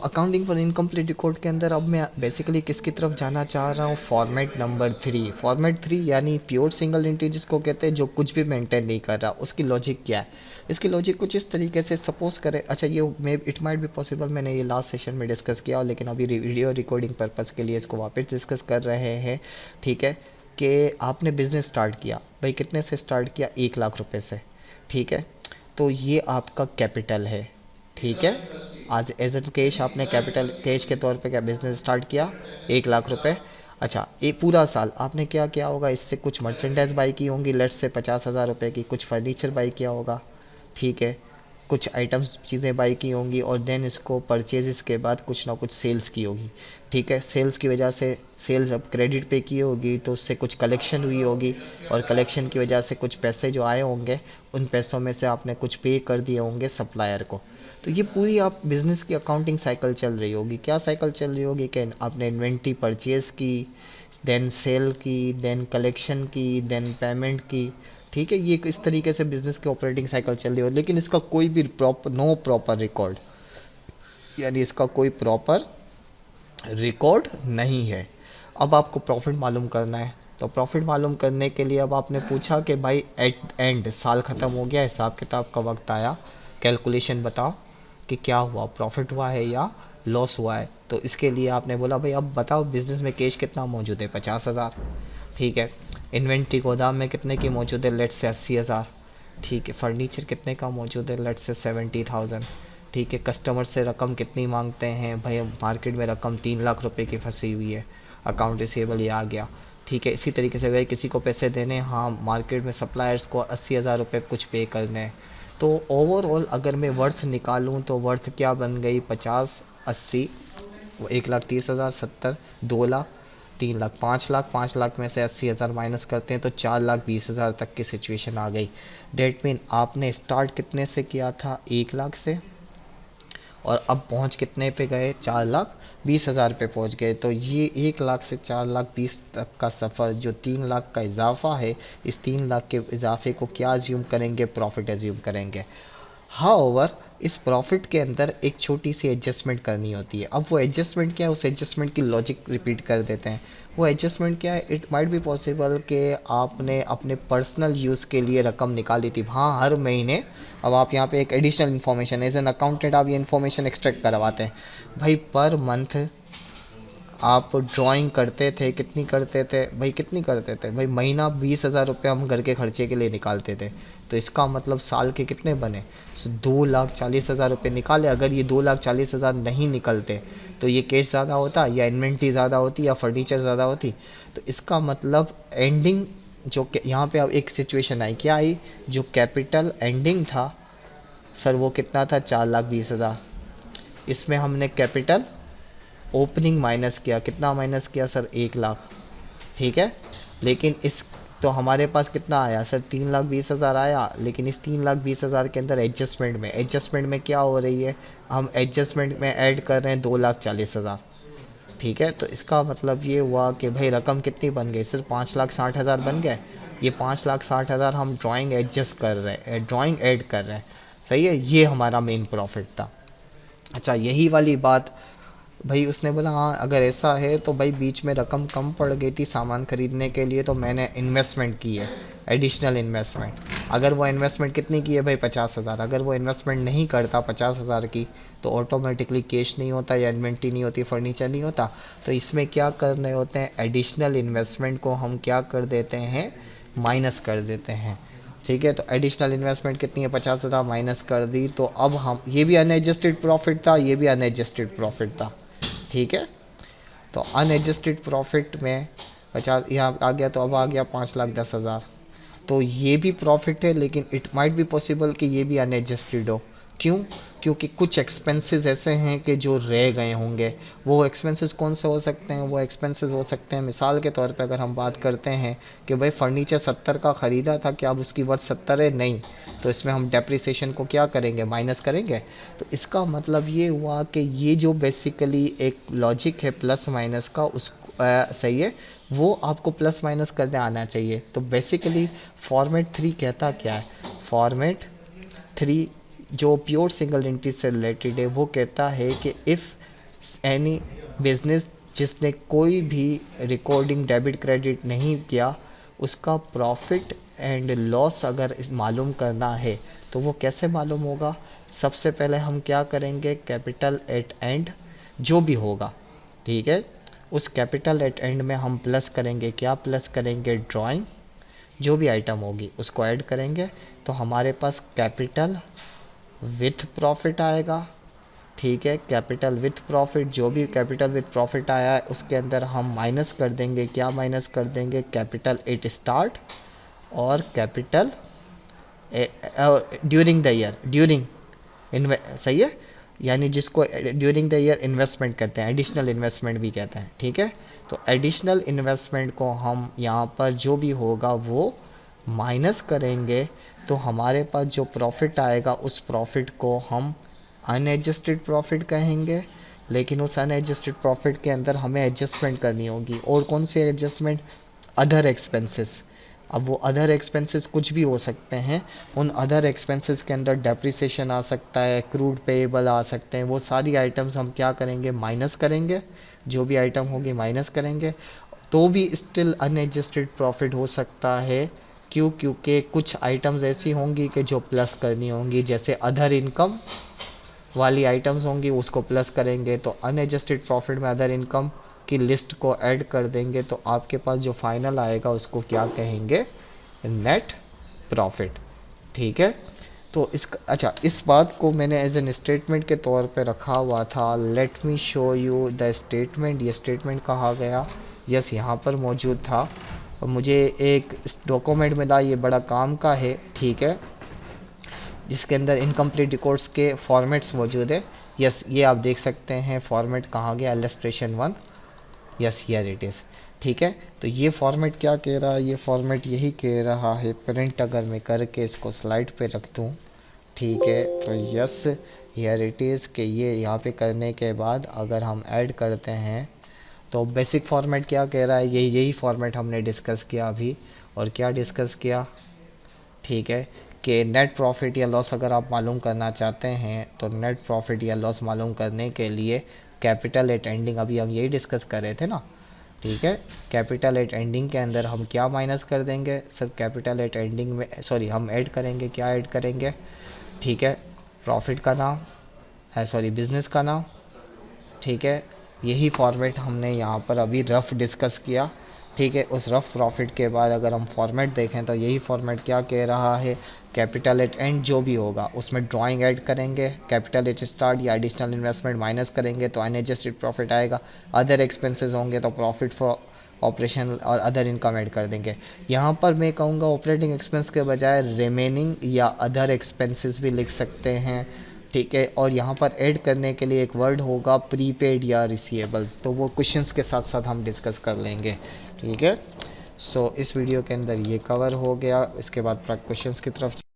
Accounting for incomplete record के अंदर अब मैं बेसिकली किसकी तरफ जाना चाह रहा हूँ, फॉर्मेट नंबर 3। फॉर्मेट 3 यानी प्योर सिंगल एंट्री जिसको कहते हैं, जो कुछ भी मेंटेन नहीं कर रहा। उसकी लॉजिक क्या है? इसकी लॉजिक कुछ इस तरीके से, सपोज करें, अच्छा ये may it might be possible मैंने ये लास्ट सेशन में डिस्कस किया, लेकिन अभी वीडियो रिकॉर्डिंग पर्पज़ के लिए इसको वापस डिस्कस कर रहे हैं। ठीक है, कि आपने बिज़नेस स्टार्ट किया, भाई कितने से स्टार्ट किया, 1 लाख रुपए से। ठीक है, तो ये आपका कैपिटल है। ठीक है, आज एज एन कैश आपने कैपिटल कैश के तौर पे क्या बिज़नेस स्टार्ट किया, 1 लाख रुपए। अच्छा, एक पूरा साल आपने क्या किया होगा, इससे कुछ मर्चेंडाइज बाई की होंगी, लेट से 50,000 रुपये की, कुछ फर्नीचर बाई किया होगा। ठीक है, कुछ आइटम्स चीज़ें बाई की होंगी, और देन इसको परचेज़ के बाद कुछ ना कुछ सेल्स की होगी। ठीक है, सेल्स की वजह से, सेल्स अब क्रेडिट पे की होगी तो उससे कुछ कलेक्शन हुई होगी, और कलेक्शन की वजह से कुछ पैसे जो आए होंगे, उन पैसों में से आपने कुछ पे कर दिए होंगे सप्लायर को। तो ये पूरी आप बिज़नेस की अकाउंटिंग साइकिल चल रही होगी। क्या साइकिल चल रही होगी कि आपने इन्वेंट्री परचेज़ की, देन सेल की, देन कलेक्शन की, देन पेमेंट की। ठीक है, ये इस तरीके से बिज़नेस की ऑपरेटिंग साइकिल चल रही हो, लेकिन इसका कोई भी नो प्रॉपर रिकॉर्ड, यानी इसका कोई प्रॉपर रिकॉर्ड नहीं है। अब आपको प्रॉफिट मालूम करना है, तो प्रॉफिट मालूम करने के लिए अब आपने पूछा कि भाई एट एंड साल ख़त्म हो गया, हिसाब किताब का वक्त आया, कैलकुलेशन बताओ कि क्या हुआ, प्रॉफिट हुआ है या लॉस हुआ है। तो इसके लिए आपने बोला भाई अब बताओ बिज़नेस में कैश कितना मौजूद है, 50,000। ठीक है, इन्वेंट्री गोदाम में कितने की मौजूद है, लेट से 80,000। ठीक है, फर्नीचर कितने का मौजूद है, लेट से 70,000। ठीक है, कस्टमर से रकम कितनी मांगते हैं, भाई मार्केट में रकम 3 लाख रुपए की फंसी हुई है, अकाउंट रिसीवेबल ये आ गया। ठीक है, इसी तरीके से भाई किसी को पैसे देने, हाँ मार्केट में सप्लायर्स को 80,000 रुपये कुछ पे करने हैं। तो ओवरऑल अगर मैं वर्थ निकालूँ तो वर्थ क्या बन गई, 50, 80, 1,30,000, 70, 2 लाख, 3 लाख, 5 लाख। 5 लाख में से 80,000 माइनस करते हैं तो 4,20,000 तक की सिचुएशन आ गई। डेट मीन आपने स्टार्ट कितने से किया था, 1 लाख से, और अब पहुंच कितने पे गए, 4,20,000 पे पहुंच गए। तो ये 1 लाख से 4,20,000 तक का सफ़र, जो 3 लाख का इजाफा है, इस 3 लाख के इजाफे को क्या अज्यूम करेंगे, प्रॉफिट अज्यूम करेंगे। हाउएवर इस प्रॉफिट के अंदर एक छोटी सी एडजस्टमेंट करनी होती है। अब वो एडजस्टमेंट क्या है, उस एडजस्टमेंट की लॉजिक रिपीट कर देते हैं। वो एडजस्टमेंट क्या है, इट माइट बी पॉसिबल कि आपने अपने पर्सनल यूज़ के लिए रकम निकाली थी, हाँ हर महीने। अब आप यहाँ पे एक additional information, as an accountant आप ये इन्फॉर्मेशन एक्सट्रैक्ट करवाते हैं, भाई पर मंथ आप ड्राइंग करते थे, कितनी करते थे भाई, कितनी करते थे भाई, महीना 20,000 रुपये हम घर के खर्चे के लिए निकालते थे। तो इसका मतलब साल के कितने बने, 2,40,000 रुपये निकाले। अगर ये 2,40,000 नहीं निकलते तो ये कैश ज़्यादा होता, या इन्वेंट्री ज़्यादा होती, या फर्नीचर ज़्यादा होती। तो इसका मतलब एंडिंग जो यहाँ पे अब एक सिचुएशन आई, क्या आई, जो कैपिटल एंडिंग था सर वो कितना था, 4,20,000। इसमें हमने कैपिटल ओपनिंग माइनस किया, कितना माइनस किया सर, 1 लाख। ठीक है, लेकिन इस, तो हमारे पास कितना आया सर, 3,20,000 आया। लेकिन इस 3,20,000 के अंदर एडजस्टमेंट में क्या हो रही है, हम एडजस्टमेंट में ऐड कर रहे हैं 2,40,000। ठीक है, तो इसका मतलब ये हुआ कि भाई रकम कितनी बन गई, सिर्फ 5,60,000 बन गए। ये 5,60,000 हम ड्राइंग एडजस्ट कर रहे हैं, ड्राइंग ऐड कर रहे हैं। सही है, ये हमारा मेन प्रॉफिट था। अच्छा, यही वाली बात भाई उसने बोला, हाँ अगर ऐसा है तो भाई बीच में रकम कम पड़ गई थी सामान ख़रीदने के लिए, तो मैंने इन्वेस्टमेंट की है, एडिशनल इन्वेस्टमेंट। अगर वो इन्वेस्टमेंट कितनी की है भाई, 50,000। अगर वो इन्वेस्टमेंट नहीं करता 50,000 की, तो ऑटोमेटिकली कैश नहीं होता, या इन्वेंट्री नहीं होती, फर्नीचर नहीं होता। तो इसमें क्या करने होते हैं, एडिशनल इन्वेस्टमेंट को हम क्या कर देते हैं, माइनस कर देते हैं। ठीक है, तो एडिशनल इन्वेस्टमेंट कितनी है, 50,000 माइनस कर दी। तो अब हम, ये भी अनएडजस्टेड प्रॉफिट था, ये भी अनएडजस्टेड प्रॉफिट था। ठीक है, तो अनएडजस्टेड प्रॉफिट में 50 यहाँ आ गया, तो अब आ गया 5,10,000। तो ये भी प्रॉफिट है, लेकिन इट माइट बी पॉसिबल कि ये भी अनएडजस्टेड हो। क्यों, क्योंकि कुछ एक्सपेंसेस ऐसे हैं कि जो रह गए होंगे। वो एक्सपेंसेस कौन से हो सकते हैं, वो एक्सपेंसेस हो सकते हैं, मिसाल के तौर पे अगर हम बात करते हैं कि भाई फर्नीचर 70 का ख़रीदा था, क्या अब उसकी वर्थ 70 है, नहीं। तो इसमें हम डेप्रिसिएशन को क्या करेंगे, माइनस करेंगे। तो इसका मतलब ये हुआ कि ये जो बेसिकली एक लॉजिक है प्लस माइनस का, उस सही है, वो आपको प्लस माइनस करने आना चाहिए। तो बेसिकली फॉर्मेट 3 कहता क्या है, फॉर्मेट 3 जो प्योर सिंगल एंट्री से रिलेटेड है, वो कहता है कि इफ़ एनी बिजनेस जिसने कोई भी रिकॉर्डिंग डेबिट क्रेडिट नहीं किया, उसका प्रॉफिट एंड लॉस अगर इस मालूम करना है तो वो कैसे मालूम होगा? सबसे पहले हम क्या करेंगे, कैपिटल एट एंड जो भी होगा, ठीक है, उस कैपिटल एट एंड में हम प्लस करेंगे, क्या प्लस करेंगे, ड्राइंग, जो भी आइटम होगी उसको ऐड करेंगे तो हमारे पास कैपिटल विथ प्रॉफिट आएगा। ठीक है, कैपिटल विथ प्रॉफिट, जो भी कैपिटल विथ प्रॉफिट आया है उसके अंदर हम माइनस कर देंगे, क्या माइनस कर देंगे, कैपिटल एट स्टार्ट और कैपिटल ड्यूरिंग द ईयर, सही है, यानी जिसको ड्यूरिंग द ईयर इन्वेस्टमेंट करते हैं, एडिशनल इन्वेस्टमेंट भी कहते हैं। ठीक है, तो एडिशनल इन्वेस्टमेंट को हम यहाँ पर जो भी होगा वो माइनस करेंगे तो हमारे पास जो प्रॉफिट आएगा उस प्रॉफिट को हम अनएडजस्टेड प्रॉफिट कहेंगे। लेकिन उस अनएडजस्टेड प्रॉफिट के अंदर हमें एडजस्टमेंट करनी होगी, और कौन सी एडजस्टमेंट, अदर एक्सपेंसेस। अब वो अदर एक्सपेंसेस कुछ भी हो सकते हैं, उन अदर एक्सपेंसेस के अंदर डेप्रिसिएशन आ सकता है, क्रूड पेएबल आ सकते हैं, वो सारी आइटम्स हम क्या करेंगे, माइनस करेंगे, जो भी आइटम होगी माइनस करेंगे, तो भी स्टिल अनएडजस्टेड प्रॉफिट हो सकता है। क्यों? क्योंकि कुछ आइटम्स ऐसी होंगी कि जो प्लस करनी होंगी, जैसे अदर इनकम वाली आइटम्स होंगी उसको प्लस करेंगे, तो अनएडजस्टेड प्रॉफिट में अदर इनकम की लिस्ट को ऐड कर देंगे तो आपके पास जो फाइनल आएगा उसको क्या कहेंगे, नेट प्रॉफिट। ठीक है, तो अच्छा, इस बात को मैंने एज एन स्टेटमेंट के तौर पे रखा हुआ था। Let me show you the statement. ये स्टेटमेंट कहाँ गया? यस, यहाँ पर मौजूद था। मुझे एक डॉक्यूमेंट मिला, ये बड़ा काम का है, ठीक है, जिसके अंदर इनकम्प्लीट रिकॉर्ड्स के फॉर्मेट्स मौजूद है। यस, ये आप देख सकते हैं फॉर्मेट कहाँ गया, illustration 1। Yes, here it is. ठीक है, तो ये फॉर्मेट क्या कह रहा है, ये फॉर्मेट यही कह रहा है, प्रिंट अगर मैं करके इसको स्लाइड पे रख दूँ, ठीक है, तो यस हियर इट इज़ कि ये यहाँ पे करने के बाद अगर हम ऐड करते हैं तो बेसिक फॉर्मेट क्या कह रहा है, यही फॉर्मेट हमने डिस्कस किया अभी। और क्या डिस्कस किया, ठीक है, कि नेट प्रॉफिट या लॉस अगर आप मालूम करना चाहते हैं तो नेट प्रॉफिट या लॉस मालूम करने के लिए कैपिटल एट एंडिंग, अभी हम यही डिस्कस कर रहे थे ना, ठीक है, कैपिटल एट एंडिंग के अंदर हम क्या माइनस कर देंगे सर, कैपिटल एट एंडिंग में सॉरी हम ऐड करेंगे, क्या ऐड करेंगे, ठीक है, प्रॉफिट का नाम, सॉरी बिजनेस का नाम। ठीक है, यही फॉर्मेट हमने यहाँ पर अभी रफ डिस्कस किया। ठीक है, उस रफ प्रॉफिट के बाद अगर हम फॉर्मेट देखें तो यही फॉर्मेट क्या कह रहा है, कैपिटल एट एंड जो भी होगा उसमें ड्राइंग ऐड करेंगे, कैपिटल एट स्टार्ट या एडिशनल इन्वेस्टमेंट माइनस करेंगे तो अनएडजस्टेड प्रॉफिट आएगा, अदर एक्सपेंसेस होंगे तो प्रॉफिट फॉर ऑपरेशन और अदर इनकम ऐड कर देंगे। यहाँ पर मैं कहूँगा ऑपरेटिंग एक्सपेंस के बजाय रिमेनिंग या अदर एक्सपेंसेस भी लिख सकते हैं। ठीक है, और यहाँ पर ऐड करने के लिए एक वर्ड होगा प्रीपेड या रिसीवेबल्स, तो वो क्वेश्चंस के साथ साथ हम डिस्कस कर लेंगे। ठीक है, सो इस वीडियो के अंदर ये कवर हो गया, इसके बाद क्वेश्चंस की तरफ